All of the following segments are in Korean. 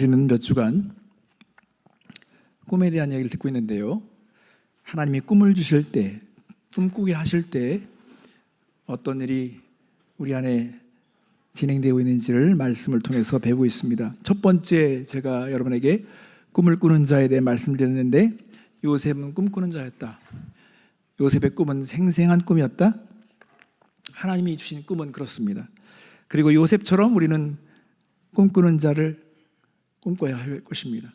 우리는 몇 주간 꿈에 대한 이야기를 듣고 있는데요. 하나님이 꿈을 주실 때, 꿈꾸게 하실 때 어떤 일이 우리 안에 진행되고 있는지를 말씀을 통해서 배우고 있습니다. 첫 번째, 제가 여러분에게 꿈을 꾸는 자에 대해 말씀드렸는데, 요셉은 꿈꾸는 자였다. 요셉의 꿈은 생생한 꿈이었다. 하나님이 주신 꿈은 그렇습니다. 그리고 요셉처럼 우리는 꿈꾸는 자를 꿈꿔야 할 것입니다.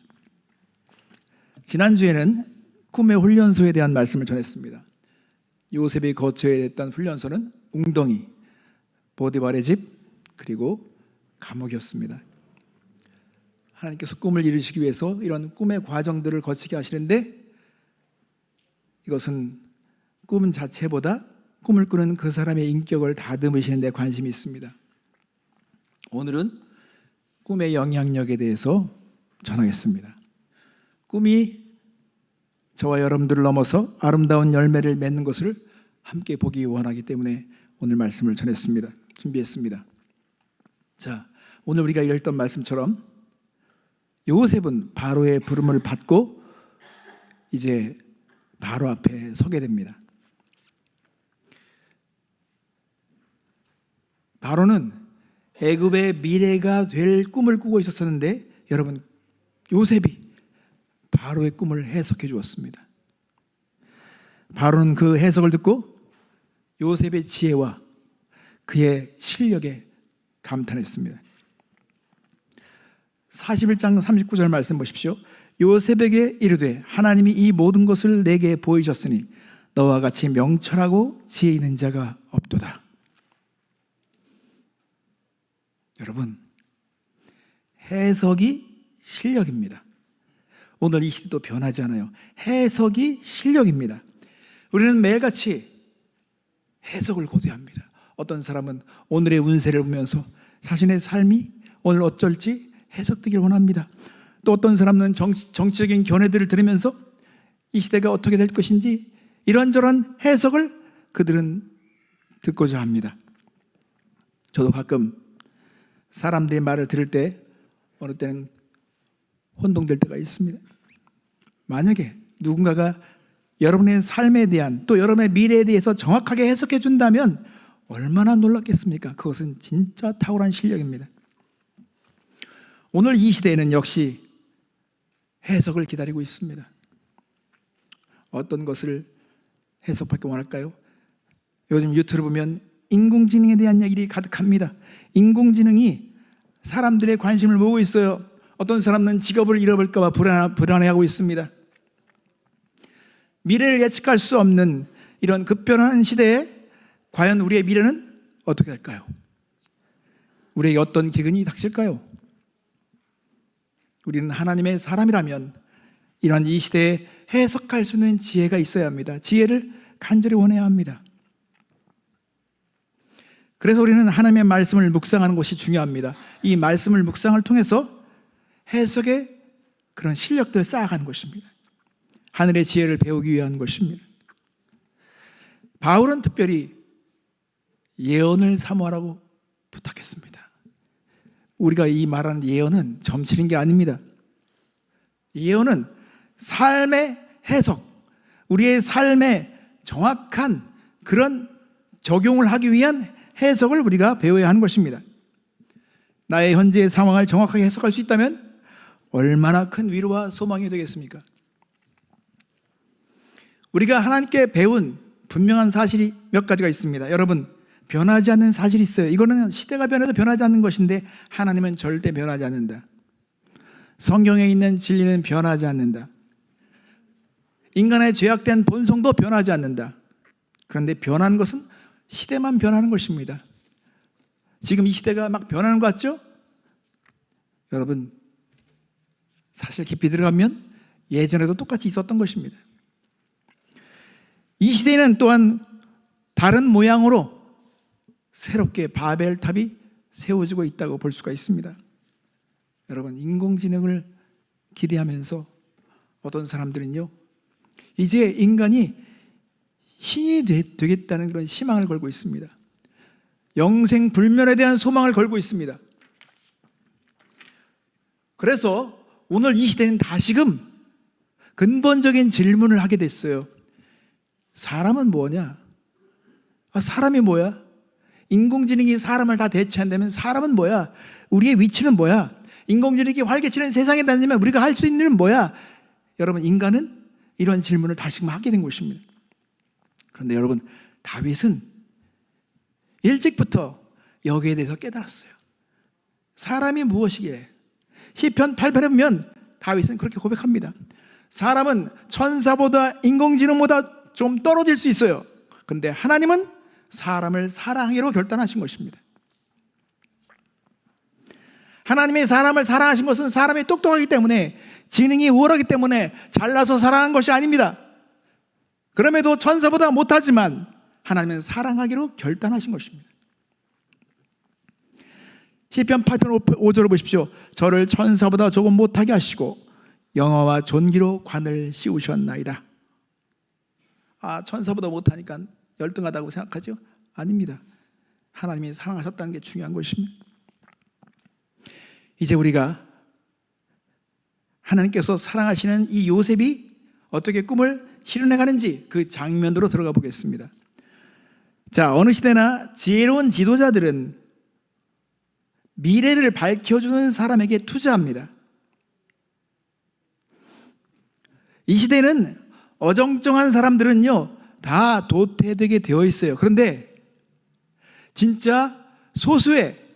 지난주에는 꿈의 훈련소에 대한 말씀을 전했습니다. 요셉이 거쳐야 했던 훈련소는 웅덩이, 보디발의 집, 그리고 감옥이었습니다. 하나님께서 꿈을 이루시기 위해서 이런 꿈의 과정들을 거치게 하시는데, 이것은 꿈 자체보다 꿈을 꾸는 그 사람의 인격을 다듬으시는 데 관심이 있습니다. 오늘은 꿈의 영향력에 대해서 전하겠습니다. 꿈이 저와 여러분들을 넘어서 아름다운 열매를 맺는 것을 함께 보기 원하기 때문에 오늘 말씀을 전했습니다. 준비했습니다. 자, 오늘 우리가 읽었던 말씀처럼 요셉은 바로의 부름을 받고 이제 바로 앞에 서게 됩니다. 바로는 애굽의 미래가 될 꿈을 꾸고 있었는데, 여러분, 요셉이 바로의 꿈을 해석해 주었습니다. 바로는 그 해석을 듣고 요셉의 지혜와 그의 실력에 감탄했습니다. 41장 39절 말씀 보십시오. 요셉에게 이르되 하나님이 이 모든 것을 내게 보이셨으니 너와 같이 명철하고 지혜 있는 자가 없도다. 여러분, 해석이 실력입니다. 오늘 이 시대도 변하지 않아요. 해석이 실력입니다. 우리는 매일같이 해석을 고대합니다. 어떤 사람은 오늘의 운세를 보면서 자신의 삶이 오늘 어쩔지 해석되기를 원합니다. 또 어떤 사람은 정치적인 견해들을 들으면서 이 시대가 어떻게 될 것인지 이런저런 해석을 그들은 듣고자 합니다. 저도 가끔 사람들의 말을 들을 때 어느 때는 혼동될 때가 있습니다. 만약에 누군가가 여러분의 삶에 대한, 또 여러분의 미래에 대해서 정확하게 해석해 준다면 얼마나 놀랍겠습니까? 그것은 진짜 탁월한 실력입니다. 오늘 이 시대에는 역시 해석을 기다리고 있습니다. 어떤 것을 해석받기 원할까요? 요즘 유튜브 보면 인공지능에 대한 얘기들이 가득합니다. 인공지능이 사람들의 관심을 모으고 있어요. 어떤 사람은 직업을 잃어버릴까 봐 불안해하고 있습니다. 미래를 예측할 수 없는 이런 급변하는 시대에 과연 우리의 미래는 어떻게 될까요? 우리에게 어떤 기근이 닥칠까요? 우리는 하나님의 사람이라면 이런 이 시대에 해석할 수 있는 지혜가 있어야 합니다. 지혜를 간절히 원해야 합니다. 그래서 우리는 하나님의 말씀을 묵상하는 것이 중요합니다. 이 말씀을 묵상을 통해서 해석의 그런 실력들을 쌓아가는 것입니다. 하늘의 지혜를 배우기 위한 것입니다. 바울은 특별히 예언을 사모하라고 부탁했습니다. 우리가 이 말하는 예언은 점치는 게 아닙니다. 예언은 삶의 해석, 우리의 삶에 정확한 그런 적용을 하기 위한 해석을 우리가 배워야 하는 것입니다. 나의 현재의 상황을 정확하게 해석할 수 있다면 얼마나 큰 위로와 소망이 되겠습니까? 우리가 하나님께 배운 분명한 사실이 몇 가지가 있습니다. 여러분, 변하지 않는 사실이 있어요. 이거는 시대가 변해도 변하지 않는 것인데 하나님은 절대 변하지 않는다. 성경에 있는 진리는 변하지 않는다. 인간의 죄악된 본성도 변하지 않는다. 그런데 변하는 것은 시대만 변하는 것입니다. 지금 이 시대가 막 변하는 것 같죠? 여러분, 사실 깊이 들어가면 예전에도 똑같이 있었던 것입니다. 이 시대에는 또한 다른 모양으로 새롭게 바벨탑이 세워지고 있다고 볼 수가 있습니다. 여러분, 인공지능을 기대하면서 어떤 사람들은요, 이제 인간이 신이 되겠다는 그런 희망을 걸고 있습니다. 영생 불멸에 대한 소망을 걸고 있습니다. 그래서 오늘 이 시대는 다시금 근본적인 질문을 하게 됐어요. 사람은 뭐냐? 사람이 뭐야? 인공지능이 사람을 다 대체한다면 사람은 뭐야? 우리의 위치는 뭐야? 인공지능이 활개치는 세상에 다니면 우리가 할 수 있는 일은 뭐야? 여러분, 인간은 이런 질문을 다시금 하게 된 것입니다. 그런데 여러분, 다윗은 일찍부터 여기에 대해서 깨달았어요. 사람이 무엇이기에? 시편 8편에 보면 다윗은 그렇게 고백합니다. 사람은 천사보다 인공지능보다 좀 떨어질 수 있어요. 그런데 하나님은 사람을 사랑하기로 결단하신 것입니다. 하나님이 사람을 사랑하신 것은 사람이 똑똑하기 때문에, 지능이 우월하기 때문에 잘나서 사랑한 것이 아닙니다. 그럼에도 천사보다 못하지만 하나님은 사랑하기로 결단하신 것입니다. 시편 8편 5절을 보십시오. 저를 천사보다 조금 못하게 하시고 영화와 존귀로 관을 씌우셨나이다. 천사보다 못하니까 열등하다고 생각하죠? 아닙니다. 하나님이 사랑하셨다는 게 중요한 것입니다. 이제 우리가 하나님께서 사랑하시는 이 요셉이 어떻게 꿈을 실현해가는지 그 장면으로 들어가 보겠습니다. 자, 어느 시대나 지혜로운 지도자들은 미래를 밝혀주는 사람에게 투자합니다. 이 시대는 어정쩡한 사람들은요, 다 도태되게 되어 있어요. 그런데 진짜 소수의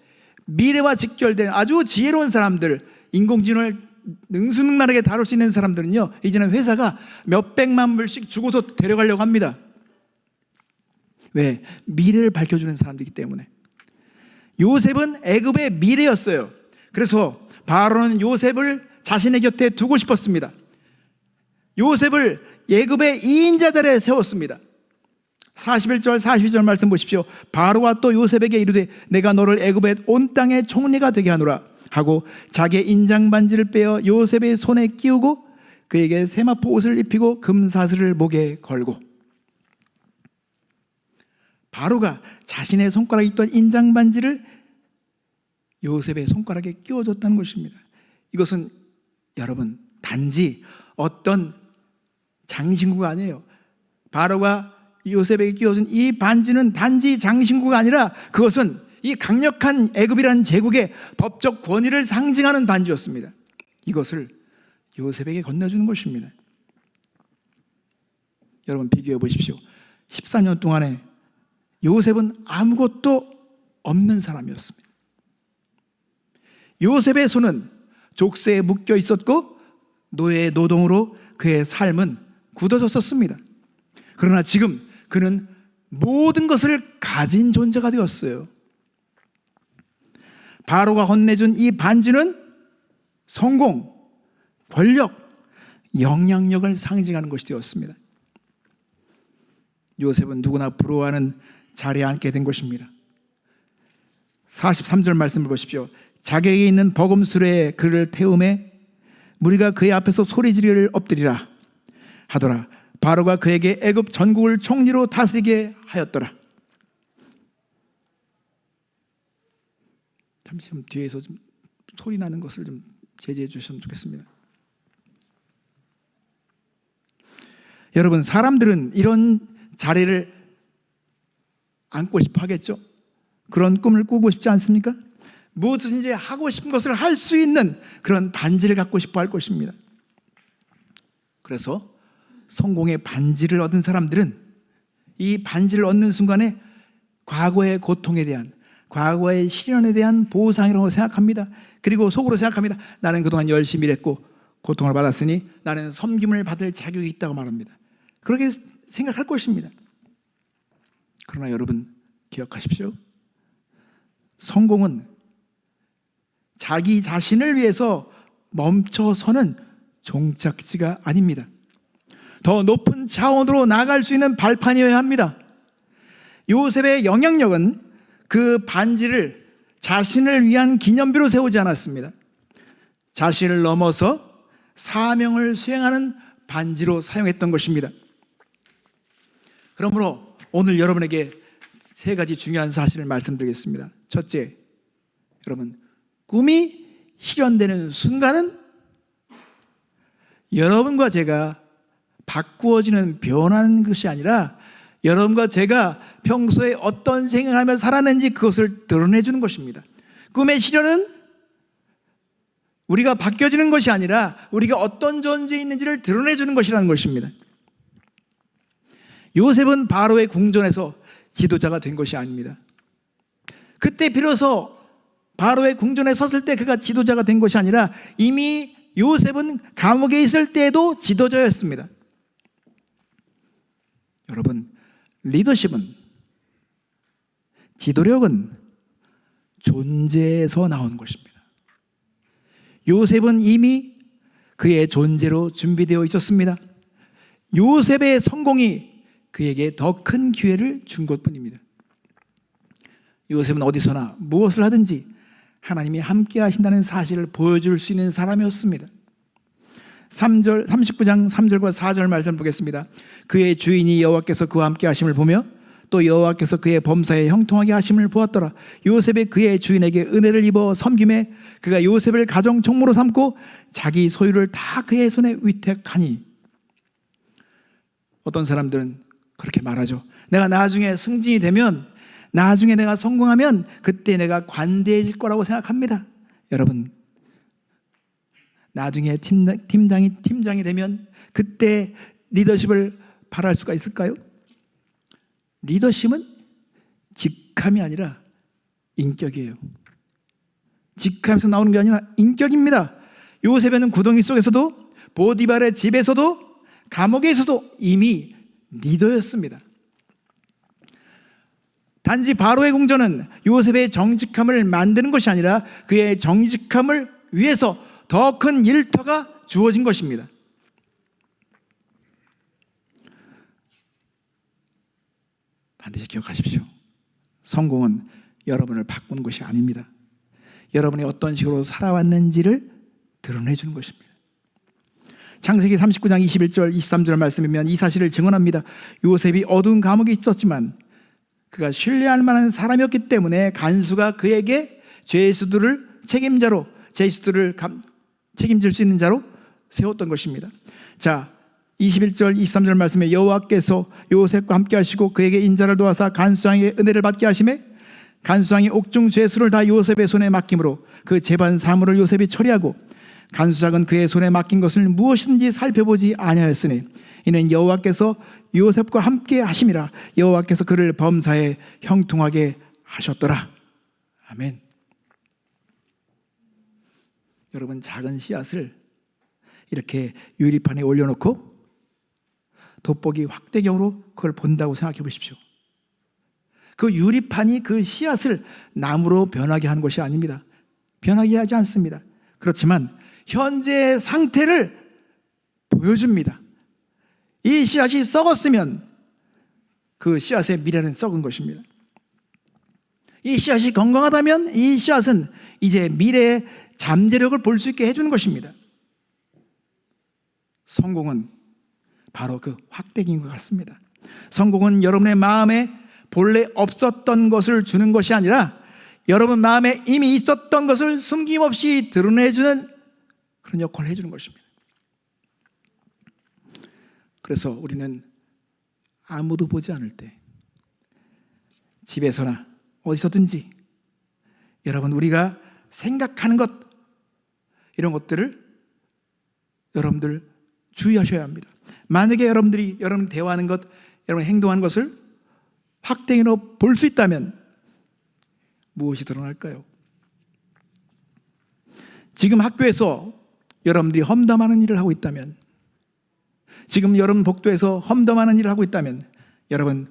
미래와 직결된 아주 지혜로운 사람들, 인공지능을 능수능란하게 다룰 수 있는 사람들은요, 이제는 회사가 몇백만 불씩 주고서 데려가려고 합니다. 왜? 미래를 밝혀주는 사람들이기 때문에. 요셉은 애굽의 미래였어요. 그래서 바로는 요셉을 자신의 곁에 두고 싶었습니다. 요셉을 애굽의 2인자 자리에 세웠습니다. 41절 42절 말씀 보십시오. 바로가 또 요셉에게 이르되 내가 너를 애굽의 온 땅의 총리가 되게 하노라 하고 자기의 인장 반지를 빼어 요셉의 손에 끼우고 그에게 세마포 옷을 입히고 금사슬을 목에 걸고. 바로가 자신의 손가락에 있던 인장 반지를 요셉의 손가락에 끼워줬다는 것입니다. 이것은 여러분 단지 어떤 장신구가 아니에요. 바로가 요셉에게 끼워준 이 반지는 단지 장신구가 아니라 그것은 이 강력한 애굽이라는 제국의 법적 권위를 상징하는 반지였습니다. 이것을 요셉에게 건네주는 것입니다. 여러분 비교해 보십시오. 14년 동안에 요셉은 아무것도 없는 사람이었습니다. 요셉의 손은 족쇄에 묶여 있었고 노예의 노동으로 그의 삶은 굳어졌었습니다. 그러나 지금 그는 모든 것을 가진 존재가 되었어요. 바로가 건네준 이 반지는 성공, 권력, 영향력을 상징하는 것이 되었습니다. 요셉은 누구나 부러워하는 자리에 앉게 된 것입니다. 43절 말씀을 보십시오. 자객에 있는 버금수레에 그를 태우매 무리가 그의 앞에서 소리 지르기를 엎드리라 하더라. 바로가 그에게 애굽 전국을 총리로 다스리게 하였더라. 잠시 좀 뒤에서 좀 소리 나는 것을 좀 제지해 주시면 좋겠습니다. 여러분 사람들은 이런 자리를 안고 싶어 하겠죠? 그런 꿈을 꾸고 싶지 않습니까? 무엇이든지 하고 싶은 것을 할 수 있는 그런 반지를 갖고 싶어 할 것입니다. 그래서 성공의 반지를 얻은 사람들은 이 반지를 얻는 순간에 과거의 고통에 대한, 과거의 시련에 대한 보상이라고 생각합니다. 그리고 속으로 생각합니다. 나는 그동안 열심히 일했고 고통을 받았으니 나는 섬김을 받을 자격이 있다고 말합니다. 그렇게 생각할 것입니다. 그러나 여러분 기억하십시오. 성공은 자기 자신을 위해서 멈춰서는 종착지가 아닙니다. 더 높은 차원으로 나아갈 수 있는 발판이어야 합니다. 요셉의 영향력은 그 반지를 자신을 위한 기념비로 세우지 않았습니다. 자신을 넘어서 사명을 수행하는 반지로 사용했던 것입니다. 그러므로 오늘 여러분에게 세 가지 중요한 사실을 말씀드리겠습니다. 첫째, 여러분 꿈이 실현되는 순간은 여러분과 제가 바꾸어지는 변하는 것이 아니라 여러분과 제가 평소에 어떤 생각을 하며 살았는지 그것을 드러내주는 것입니다. 꿈의 실현은 우리가 바뀌어지는 것이 아니라 우리가 어떤 존재에 있는지를 드러내주는 것이라는 것입니다. 요셉은 바로의 궁전에서 지도자가 된 것이 아닙니다. 그때 비로소 바로의 궁전에 섰을 때 그가 지도자가 된 것이 아니라 이미 요셉은 감옥에 있을 때에도 지도자였습니다. 여러분, 리더십은, 지도력은 존재에서 나오는 것입니다. 요셉은 이미 그의 존재로 준비되어 있었습니다. 요셉의 성공이 그에게 더 큰 기회를 준 것뿐입니다. 요셉은 어디서나 무엇을 하든지 하나님이 함께 하신다는 사실을 보여줄 수 있는 사람이었습니다. 39장 3절과 4절 말씀 보겠습니다. 그의 주인이 여호와께서 그와 함께 하심을 보며 또 여호와께서 그의 범사에 형통하게 하심을 보았더라. 요셉이 그의 주인에게 은혜를 입어 섬김에 그가 요셉을 가정 총무로 삼고 자기 소유를 다 그의 손에 위탁하니. 어떤 사람들은 그렇게 말하죠. 내가 나중에 승진이 되면, 나중에 내가 성공하면 그때 내가 관대해질 거라고 생각합니다. 여러분, 나중에 팀장이 되면 그때 리더십을 발할 수가 있을까요? 리더십은 직함이 아니라 인격이에요. 직함에서 나오는 게 아니라 인격입니다. 요셉은 구덩이 속에서도, 보디발의 집에서도, 감옥에서도 이미 리더였습니다. 단지 바로의 궁전은 요셉의 정직함을 만드는 것이 아니라 그의 정직함을 위해서 더 큰 일터가 주어진 것입니다. 반드시 기억하십시오. 성공은 여러분을 바꾸는 것이 아닙니다. 여러분이 어떤 식으로 살아왔는지를 드러내주는 것입니다. 창세기 39장 21절 23절 말씀이면 이 사실을 증언합니다. 요셉이 어두운 감옥에 있었지만 그가 신뢰할 만한 사람이었기 때문에 간수가 그에게 죄수들을 책임자로, 죄수들을 책임질 수 있는 자로 세웠던 것입니다. 자, 21절 23절 말씀에 여호와께서 요셉과 함께 하시고 그에게 인자를 도와사 간수장의 은혜를 받게 하시매 간수장이 옥중 죄수를 다 요셉의 손에 맡김으로 그 재반 사물을 요셉이 처리하고 간수장은 그의 손에 맡긴 것을 무엇인지 살펴보지 아니하였으니 이는 여호와께서 요셉과 함께 하심이라. 여호와께서 그를 범사에 형통하게 하셨더라. 아멘. 여러분, 작은 씨앗을 이렇게 유리판에 올려놓고 돋보기 확대경으로 그걸 본다고 생각해 보십시오. 그 유리판이 그 씨앗을 나무로 변하게 하는 것이 아닙니다. 변하게 하지 않습니다. 그렇지만 현재의 상태를 보여줍니다. 이 씨앗이 썩었으면 그 씨앗의 미래는 썩은 것입니다. 이 씨앗이 건강하다면 이 씨앗은 이제 미래의 잠재력을 볼 수 있게 해주는 것입니다. 성공은 바로 그 확대기인 것 같습니다. 성공은 여러분의 마음에 본래 없었던 것을 주는 것이 아니라 여러분 마음에 이미 있었던 것을 숨김없이 드러내주는 그런 역할을 해주는 것입니다. 그래서 우리는 아무도 보지 않을 때 집에서나 어디서든지 여러분 우리가 생각하는 것, 이런 것들을 여러분들 주의하셔야 합니다. 만약에 여러분들이 여러분 대화하는 것, 여러분 행동하는 것을 확대기로 볼 수 있다면 무엇이 드러날까요? 지금 학교에서 여러분들이 험담하는 일을 하고 있다면, 지금 여러분 복도에서 험담하는 일을 하고 있다면 여러분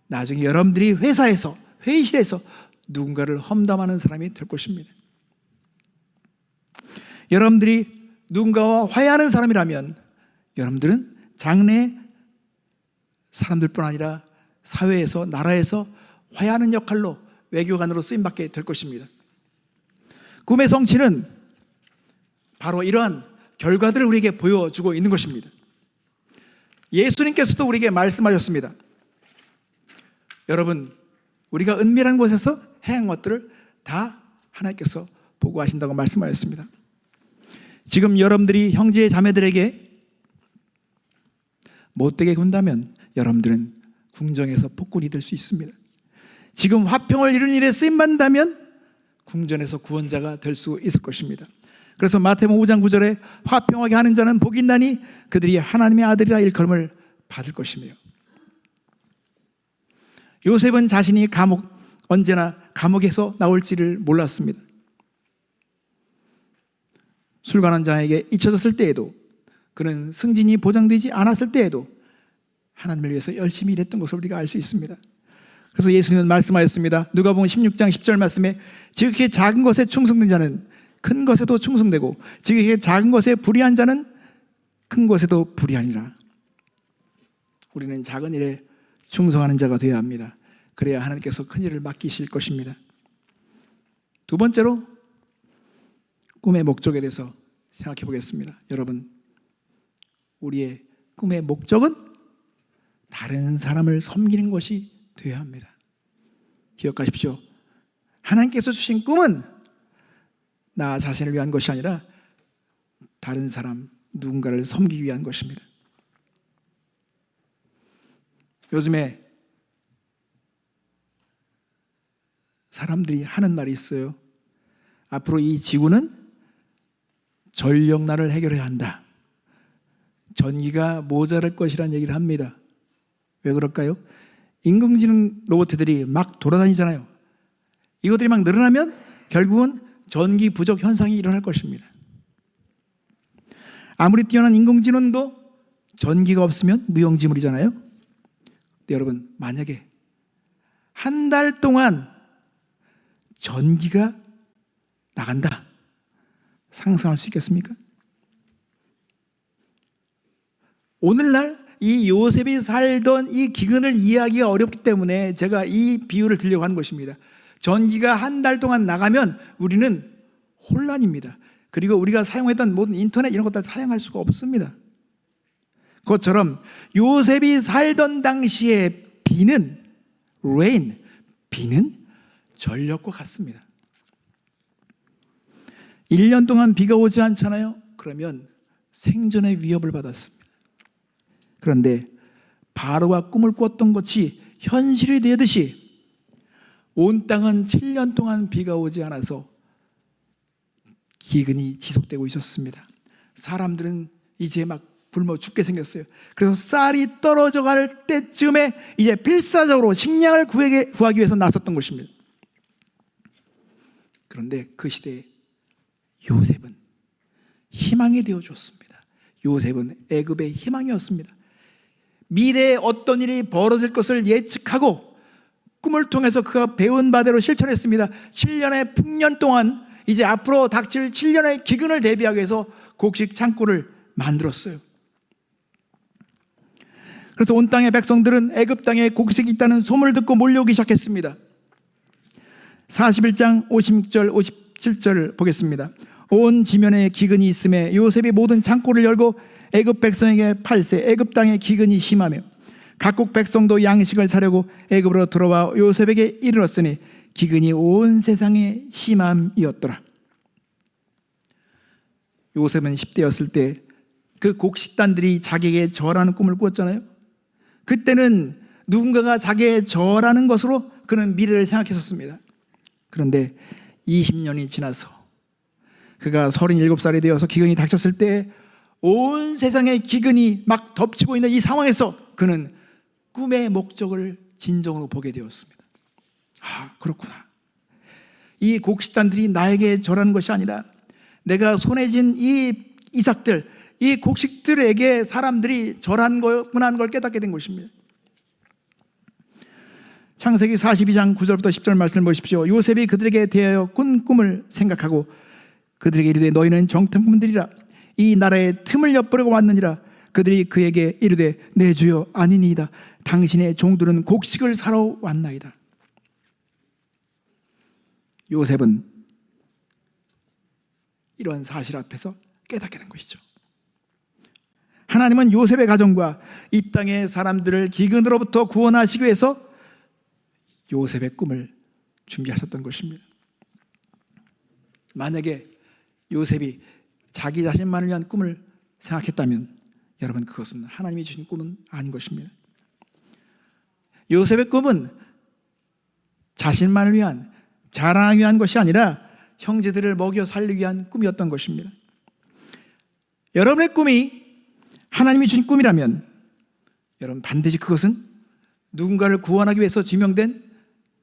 나중에 여러분들이 회사에서, 회의실에서 누군가를 험담하는 사람이 될 것입니다. 여러분들이 누군가와 화해하는 사람이라면 여러분들은 장래 사람들뿐 아니라 사회에서, 나라에서 화해하는 역할로 외교관으로 쓰임받게 될 것입니다. 꿈의 성취는 바로 이러한 결과들을 우리에게 보여주고 있는 것입니다. 예수님께서도 우리에게 말씀하셨습니다. 여러분, 우리가 은밀한 곳에서 행한 것들을 다 하나님께서 보고하신다고 말씀하였습니다. 지금 여러분들이 형제 자매들에게 못되게 군다면 여러분들은 궁정에서 폭군이 될 수 있습니다. 지금 화평을 이루는 일에 쓰임받는다면 궁전에서 구원자가 될 수 있을 것입니다. 그래서 마태복음 5장 9절에 화평하게 하는 자는 복이 있나니 그들이 하나님의 아들이라 일컬음을 받을 것이며, 요셉은 자신이 언제나 감옥에서 나올지를 몰랐습니다. 술관한 자에게 잊혀졌을 때에도, 그는 승진이 보장되지 않았을 때에도 하나님을 위해서 열심히 일했던 것을 우리가 알 수 있습니다. 그래서 예수님은 말씀하였습니다. 누가복음 16장 10절 말씀에 지극히 작은 것에 충성된 자는 큰 것에도 충성되고 지극히 작은 것에 불의한 자는 큰 것에도 불의하니라. 우리는 작은 일에 충성하는 자가 되어야 합니다. 그래야 하나님께서 큰 일을 맡기실 것입니다. 두 번째로 꿈의 목적에 대해서 생각해 보겠습니다. 여러분, 우리의 꿈의 목적은 다른 사람을 섬기는 것이 되어야 합니다. 기억하십시오. 하나님께서 주신 꿈은 나 자신을 위한 것이 아니라 다른 사람, 누군가를 섬기기 위한 것입니다. 요즘에 사람들이 하는 말이 있어요. 앞으로 이 지구는 전력난을 해결해야 한다. 전기가 모자랄 것이라는 얘기를 합니다. 왜 그럴까요? 인공지능 로봇들이 막 돌아다니잖아요. 이것들이 막 늘어나면 결국은 전기 부족 현상이 일어날 것입니다. 아무리 뛰어난 인공지능도 전기가 없으면 무용지물이잖아요. 근데 여러분, 만약에 한 달 동안 전기가 나간다, 상상할 수 있겠습니까? 오늘날 이 요셉이 살던 이 기근을 이해하기가 어렵기 때문에 제가 이 비유를 들려고 하는 것입니다. 전기가 한 달 동안 나가면 우리는 혼란입니다. 그리고 우리가 사용했던 모든 인터넷 이런 것들 사용할 수가 없습니다. 그것처럼 요셉이 살던 당시의 비는 비는 전력과 같습니다. 1년 동안 비가 오지 않잖아요. 그러면 생존의 위협을 받았습니다. 그런데 바로가 꿈을 꿨던 것이 현실이 되듯이 온 땅은 7년 동안 비가 오지 않아서 기근이 지속되고 있었습니다. 사람들은 이제 막 굶어 죽게 생겼어요. 그래서 쌀이 떨어져 갈 때쯤에 이제 필사적으로 식량을 구하기 위해서 나섰던 것입니다. 그런데 그 시대에 요셉은 희망이 되어줬습니다. 요셉은 애굽의 희망이었습니다. 미래에 어떤 일이 벌어질 것을 예측하고 꿈을 통해서 그가 배운 바대로 실천했습니다. 7년의 풍년 동안 이제 앞으로 닥칠 7년의 기근을 대비하기 위해서 곡식 창고를 만들었어요. 그래서 온 땅의 백성들은 애굽 땅에 곡식이 있다는 소문을 듣고 몰려오기 시작했습니다. 41장 56절 57절을 보겠습니다. 온 지면에 기근이 있음에 요셉이 모든 창고를 열고 애굽 백성에게 팔세. 애굽 땅에 기근이 심하며 각국 백성도 양식을 사려고 애굽으로 들어와 요셉에게 이르렀으니 기근이 온 세상에 심함이었더라. 요셉은 10대였을 때 그 곡식단들이 자기에게 절하는 꿈을 꾸었잖아요. 그때는 누군가가 자기의 절하는 것으로 그는 미래를 생각했었습니다. 그런데 20년이 지나서 그가 37살이 되어서 기근이 닥쳤을 때 온 세상의 기근이 막 덮치고 있는 이 상황에서 그는 꿈의 목적을 진정으로 보게 되었습니다. 아, 그렇구나. 이 곡식단들이 나에게 절하는 것이 아니라 내가 손에 쥔 이 이삭들, 이 곡식들에게 사람들이 절한 거구나 하는 걸 깨닫게 된 것입니다. 창세기 42장 9절부터 10절 말씀을 보십시오. 요셉이 그들에게 대하여 꾼 꿈을 생각하고 그들에게 이르되 너희는 정탐꾼들이라 이 나라의 틈을 엿보려고 왔느니라. 그들이 그에게 이르되 내 주여 아니니이다. 당신의 종들은 곡식을 사러 왔나이다. 요셉은 이러한 사실 앞에서 깨닫게 된 것이죠. 하나님은 요셉의 가정과 이 땅의 사람들을 기근으로부터 구원하시기 위해서 요셉의 꿈을 준비하셨던 것입니다. 만약에 요셉이 자기 자신만을 위한 꿈을 생각했다면 여러분, 그것은 하나님이 주신 꿈은 아닌 것입니다. 요셉의 꿈은 자신만을 위한, 자랑하기 위한 것이 아니라 형제들을 먹여 살리기 위한 꿈이었던 것입니다. 여러분의 꿈이 하나님이 주신 꿈이라면 여러분, 반드시 그것은 누군가를 구원하기 위해서 지명된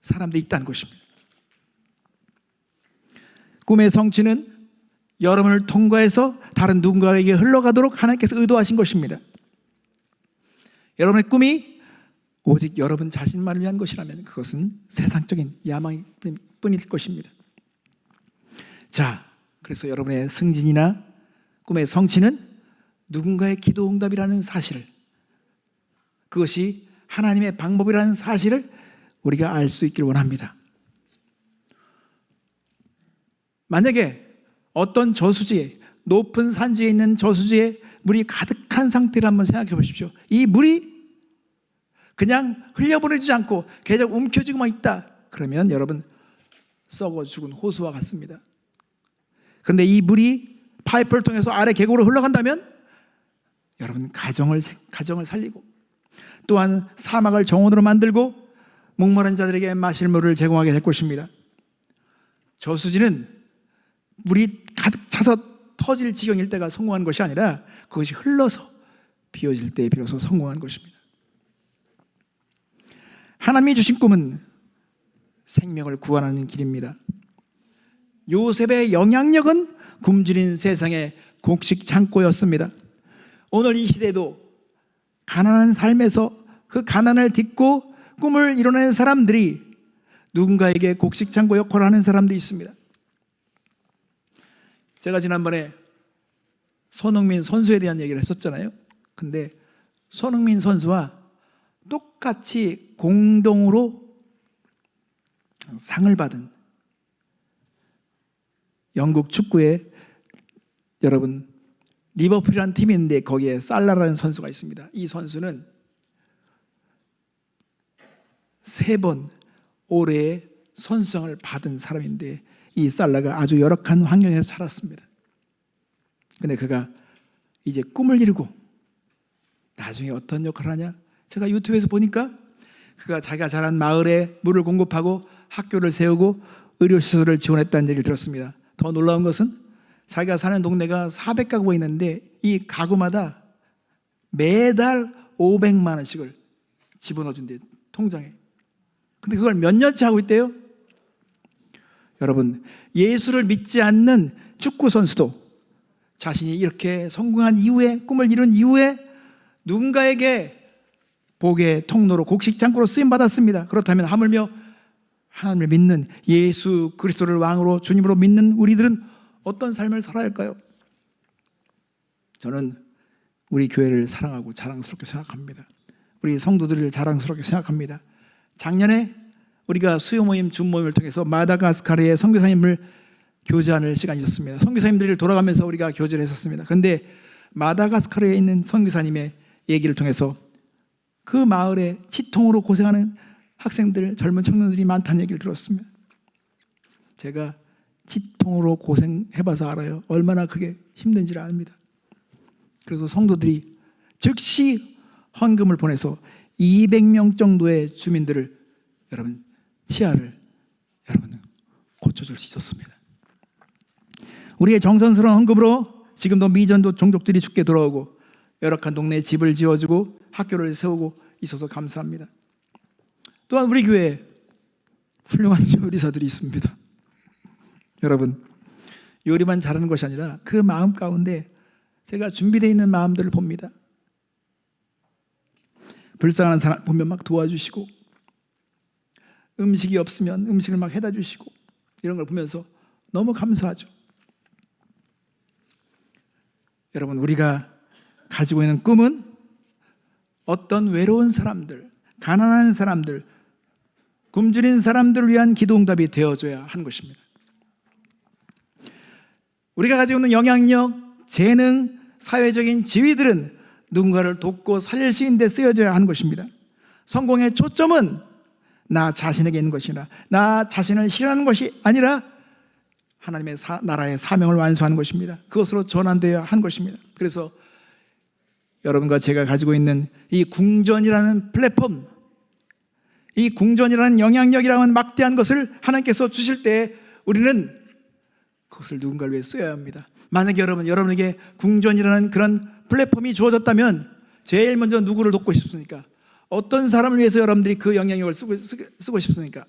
사람들이 있다는 것입니다. 꿈의 성취는 여러분을 통과해서 다른 누군가에게 흘러가도록 하나님께서 의도하신 것입니다. 여러분의 꿈이 오직 여러분 자신만을 위한 것이라면 그것은 세상적인 야망일 뿐일 것입니다. 자, 그래서 여러분의 승진이나 꿈의 성취는 누군가의 기도 응답이라는 사실을, 그것이 하나님의 방법이라는 사실을 우리가 알 수 있기를 원합니다. 만약에 어떤 저수지에, 높은 산지에 있는 저수지에 물이 가득한 상태를 한번 생각해 보십시오. 이 물이 그냥 흘려보내지 않고 계속 움켜쥐고만 있다, 그러면 여러분, 썩어 죽은 호수와 같습니다. 그런데 이 물이 파이프를 통해서 아래 계곡으로 흘러간다면 여러분, 가정을 살리고 또한 사막을 정원으로 만들고 목마른 자들에게 마실 물을 제공하게 될 것입니다. 저수지는 물이 가득 차서 터질 지경일 때가 성공한 것이 아니라 그것이 흘러서 비워질 때에 비로소 성공한 것입니다. 하나님이 주신 꿈은 생명을 구원하는 길입니다. 요셉의 영향력은 굶주린 세상의 곡식 창고였습니다. 오늘 이 시대에도 가난한 삶에서 그 가난을 딛고 꿈을 이뤄낸 사람들이 누군가에게 곡식 창고 역할을 하는 사람도 있습니다. 제가 지난번에 손흥민 선수에 대한 얘기를 했었잖아요. 근데 손흥민 선수와 똑같이 공동으로 상을 받은 영국 축구에 여러분, 리버풀이라는 팀이 있는데 거기에 살라라는 선수가 있습니다. 이 선수는 3번 올해의 선수상을 받은 사람인데 이 살라가 아주 열악한 환경에서 살았습니다. 근데 그가 이제 꿈을 이루고 나중에 어떤 역할을 하냐? 제가 유튜브에서 보니까 그가 자기가 자란 마을에 물을 공급하고 학교를 세우고 의료시설을 지원했다는 얘기를 들었습니다. 더 놀라운 것은 자기가 사는 동네가 400가구가 있는데 이 가구마다 매달 500만 원씩을 집어넣어준대요, 통장에. 근데 그걸 몇 년째 하고 있대요? 여러분, 예수를 믿지 않는 축구 선수도 자신이 이렇게 성공한 이후에, 꿈을 이룬 이후에 누군가에게 복의 통로로, 곡식 창고로 쓰임 받았습니다. 그렇다면 하물며 하나님을 믿는, 예수 그리스도를 왕으로 주님으로 믿는 우리들은 어떤 삶을 살아야 할까요? 저는 우리 교회를 사랑하고 자랑스럽게 생각합니다. 우리 성도들을 자랑스럽게 생각합니다. 작년에 우리가 수요 모임, 줌 모임을 통해서 마다가스카르의 선교사님을 교제하는 시간이 있었습니다. 선교사님들을 돌아가면서 우리가 교제를 했었습니다. 그런데 마다가스카르에 있는 선교사님의 얘기를 통해서 그 마을에 치통으로 고생하는 학생들, 젊은 청년들이 많다는 얘기를 들었습니다. 제가 치통으로 고생해봐서 알아요. 얼마나 그게 힘든지를 압니다. 그래서 성도들이 즉시 헌금을 보내서 200명 정도의 주민들을 여러분, 치아를 여러분 고쳐줄 수 있었습니다. 우리의 정성스러운 헌금으로 지금도 미전도 종족들이 죽게 돌아오고 열악한 동네에 집을 지어주고 학교를 세우고 있어서 감사합니다. 또한 우리 교회에 훌륭한 요리사들이 있습니다. 여러분, 요리만 잘하는 것이 아니라 그 마음 가운데 제가 준비되어 있는 마음들을 봅니다. 불쌍한 사람 보면 막 도와주시고, 음식이 없으면 음식을 막 해다 주시고, 이런 걸 보면서 너무 감사하죠. 여러분, 우리가 가지고 있는 꿈은 어떤 외로운 사람들, 가난한 사람들, 굶주린 사람들을 위한 기도응답이 되어줘야 하는 것입니다. 우리가 가지고 있는 영향력, 재능, 사회적인 지위들은 누군가를 돕고 살릴 수 있는 데 쓰여져야 하는 것입니다. 성공의 초점은 나 자신에게 있는 것이나 나 자신을 실현하는 것이 아니라 하나님의 나라의 사명을 완수하는 것입니다. 그것으로 전환되어야 한 것입니다. 그래서 여러분과 제가 가지고 있는 이 궁전이라는 플랫폼, 이 궁전이라는 영향력이라는 막대한 것을 하나님께서 주실 때 우리는 그것을 누군가를 위해 써야 합니다. 만약에 여러분에게 궁전이라는 그런 플랫폼이 주어졌다면 제일 먼저 누구를 돕고 싶습니까? 어떤 사람을 위해서 여러분들이 그 영향력을 쓰고 싶습니까?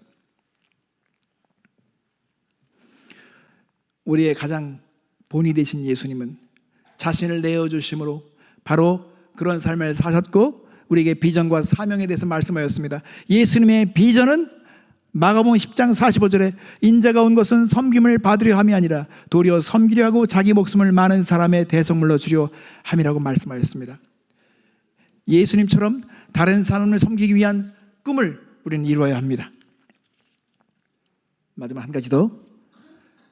우리의 가장 본이 되신 예수님은 자신을 내어주심으로 바로 그런 삶을 사셨고 우리에게 비전과 사명에 대해서 말씀하였습니다. 예수님의 비전은 마가복음 10장 45절에 인자가 온 것은 섬김을 받으려 함이 아니라 도리어 섬기려 하고 자기 목숨을 많은 사람의 대속물로 주려 함이라고 말씀하였습니다. 예수님처럼 다른 사람을 섬기기 위한 꿈을 우리는 이루어야 합니다. 마지막 한 가지 더.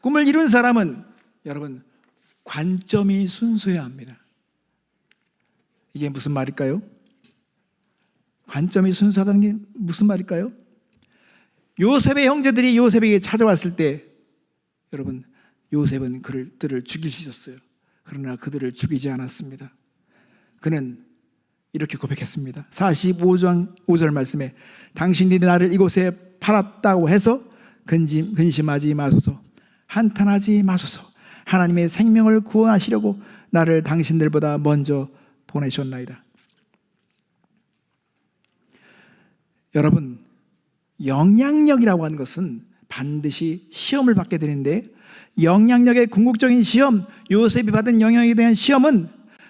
꿈을 이룬 사람은 여러분 관점이 순수해야 합니다. 이게 무슨 말일까요? 관점이 순수하다는 게 무슨 말일까요? 요셉의 형제들이 요셉에게 찾아왔을 때 여러분 요셉은 그들을 죽일 수 있었어요. 그러나 그들을 죽이지 않았습니다. 그는 이렇게 고백했습니다. 45장 5절 말씀에 당신들이 나를 이곳에 팔았다고 해서 근심하지 마소서, 한탄하지 마소서. 하나님의 생명을 구원하시려고 나를 당신들보다 먼저 보내셨나이다. 여러분, 영향력이라고 하는 것은 반드시 시험을 받게 되는데 영향력의 궁극적인 시험, 요셉이 받은 영향에 대한 시험은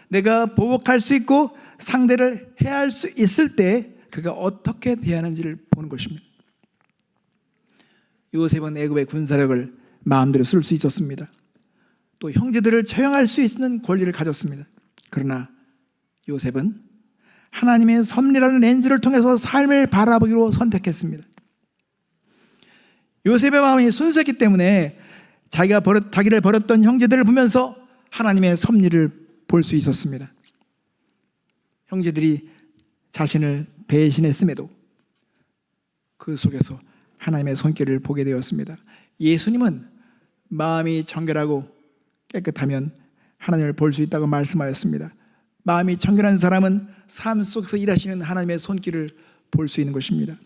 내가 보복할 수 있고 상대를 해할 수 있을 때 그가 어떻게 대하는지를 보는 것입니다. 요셉은 애굽의 군사력을 마음대로 쓸 수 있었습니다. 또 형제들을 처형할 수 있는 권리를 가졌습니다. 그러나 요셉은 하나님의 섭리라는 렌즈를 통해서 삶을 바라보기로 선택했습니다. 요셉의 마음이 순수했기 때문에 자기를 버렸던 형제들을 보면서 하나님의 섭리를 볼 수 있었습니다. 형제들이 자신을 배신했음에도 그 속에서 하나님의 손길을 보게 되었습니다. 예수님은 마음이 정결하고 깨끗하면 하나님을 볼 수 있다고 말씀하였습니다. 마음이 정결한 사람은 삶 속에서 일하시는 하나님의 손길을 볼 수 있는 것입니다.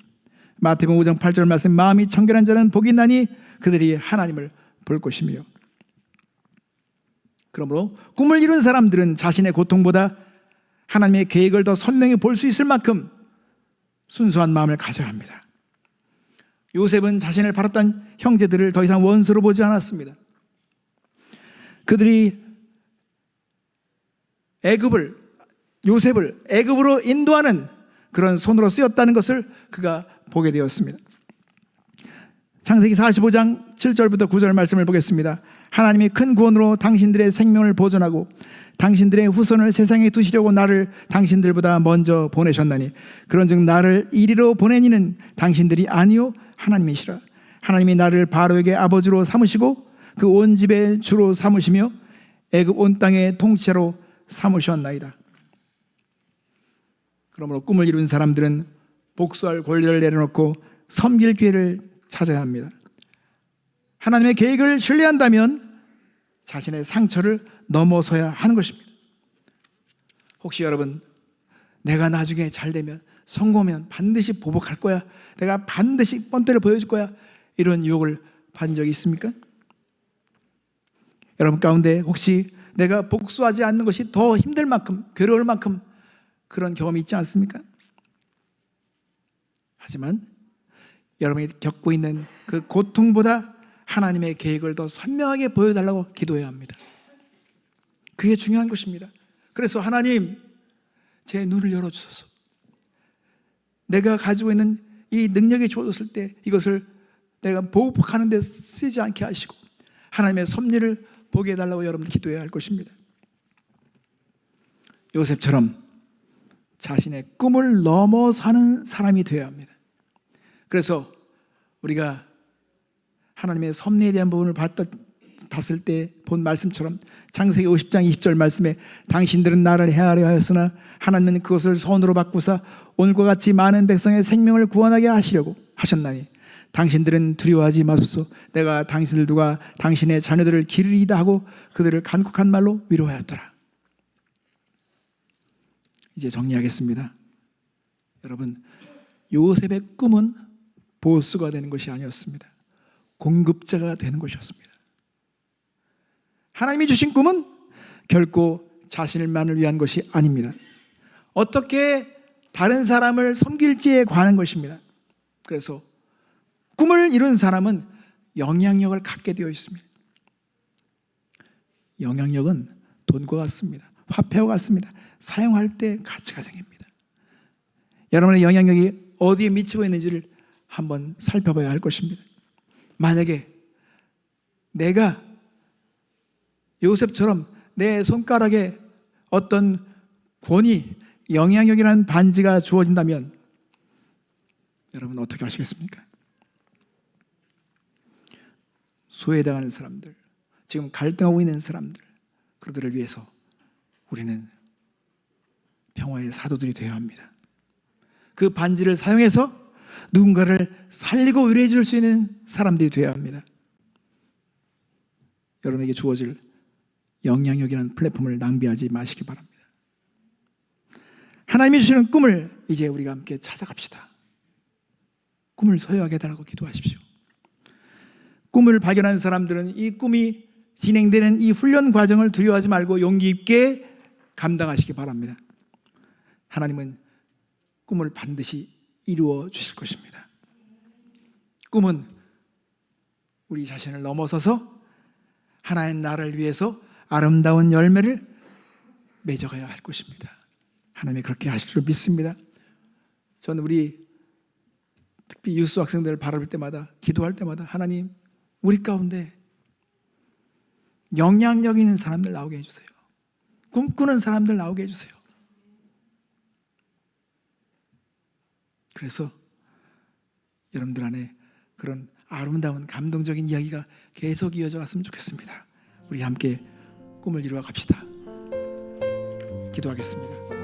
마태복음 5장 8절 말씀, 마음이 정결한 자는 복이 있나니 그들이 하나님을 볼 것이며. 그러므로 꿈을 이룬 사람들은 자신의 고통보다 하나님의 계획을 더 선명히 볼 수 있을 만큼 순수한 마음을 가져야 합니다. 요셉은 자신을 팔았던 형제들을 더 이상 원수로 보지 않았습니다. 그들이 요셉을 애굽으로 인도하는 그런 손으로 쓰였다는 것을 그가 보게 되었습니다. 창세기 45장 7절부터 9절 말씀을 보겠습니다. 하나님이 큰 구원으로 당신들의 생명을 보존하고 당신들의 후손을 세상에 두시려고 나를 당신들보다 먼저 보내셨나니 그런즉 나를 이리로 보낸 이는 당신들이 아니요 하나님이시라. 하나님이 나를 바로에게 아버지로 삼으시고 그 온 집의 주로 삼으시며 애굽 온 땅의 통치자로 삼으셨나이다. 그러므로 꿈을 이룬 사람들은 복수할 권리를 내려놓고 섬길 기회를 찾아야 합니다. 하나님의 계획을 신뢰한다면 자신의 상처를 넘어서야 하는 것입니다. 혹시 여러분, 내가 나중에 잘 되면, 성공하면 반드시 보복할 거야, 내가 반드시 뻔때를 보여줄 거야, 이런 유혹을 받은 적이 있습니까? 여러분 가운데 혹시 내가 복수하지 않는 것이 더 힘들 만큼, 괴로울 만큼 그런 경험이 있지 않습니까? 하지만 여러분이 겪고 있는 그 고통보다 하나님의 계획을 더 선명하게 보여달라고 기도해야 합니다. 그게 중요한 것입니다. 그래서 하나님, 제 눈을 열어주소서. 내가 가지고 있는 이 능력이 주어졌을 때 이것을 내가 보복하는 데 쓰지 않게 하시고 하나님의 섭리를 보게 해달라고 여러분 기도해야 할 것입니다. 요셉처럼 자신의 꿈을 넘어서는 사람이 되어야 합니다. 그래서 우리가 하나님의 섭리에 대한 부분을 봤을 때 본 말씀처럼 창세기 50장 20절 말씀에 당신들은 나를 헤아려 하였으나 하나님은 그것을 선으로 바꾸사 오늘과 같이 많은 백성의 생명을 구원하게 하시려고 하셨나니 당신들은 두려워하지 마소서. 내가 당신들과 당신의 자녀들을 기르리이다 하고 그들을 간곡한 말로 위로하였더라. 이제 정리하겠습니다. 여러분, 요셉의 꿈은 보스가 되는 것이 아니었습니다. 공급자가 되는 것이었습니다. 하나님이 주신 꿈은 결코 자신만을 위한 것이 아닙니다. 어떻게 다른 사람을 섬길지에 관한 것입니다. 그래서 꿈을 이룬 사람은 영향력을 갖게 되어 있습니다. 영향력은 돈과 같습니다. 화폐와 같습니다. 사용할 때 가치가 생깁니다. 여러분의 영향력이 어디에 미치고 있는지를 한번 살펴봐야 할 것입니다. 만약에 내가 요셉처럼 내 손가락에 어떤 권위, 영향력이라는 반지가 주어진다면 여러분 어떻게 하시겠습니까? 소외당하는 사람들, 지금 갈등하고 있는 사람들, 그들을 위해서 우리는 평화의 사도들이 되어야 합니다. 그 반지를 사용해서 누군가를 살리고 위로해 줄 수 있는 사람들이 되어야 합니다. 여러분에게 주어질 영향력이라는 플랫폼을 낭비하지 마시기 바랍니다. 하나님이 주시는 꿈을 이제 우리가 함께 찾아갑시다. 꿈을 소유하게 해달라고 기도하십시오. 꿈을 발견한 사람들은 이 꿈이 진행되는 이 훈련 과정을 두려워하지 말고 용기 있게 감당하시기 바랍니다. 하나님은 꿈을 반드시 이루어 주실 것입니다. 꿈은 우리 자신을 넘어서서 하나님 나라를 위해서 아름다운 열매를 맺어가야 할 것입니다. 하나님이 그렇게 하실 줄 믿습니다. 저는 우리 특히 유스 학생들을 바라볼 때마다, 기도할 때마다 하나님, 우리 가운데 영향력 있는 사람들 나오게 해주세요. 꿈꾸는 사람들 나오게 해주세요. 그래서 여러분들 안에 그런 아름다운 감동적인 이야기가 계속 이어져 갔으면 좋겠습니다. 우리 함께 꿈을 이루어 갑시다. 기도하겠습니다.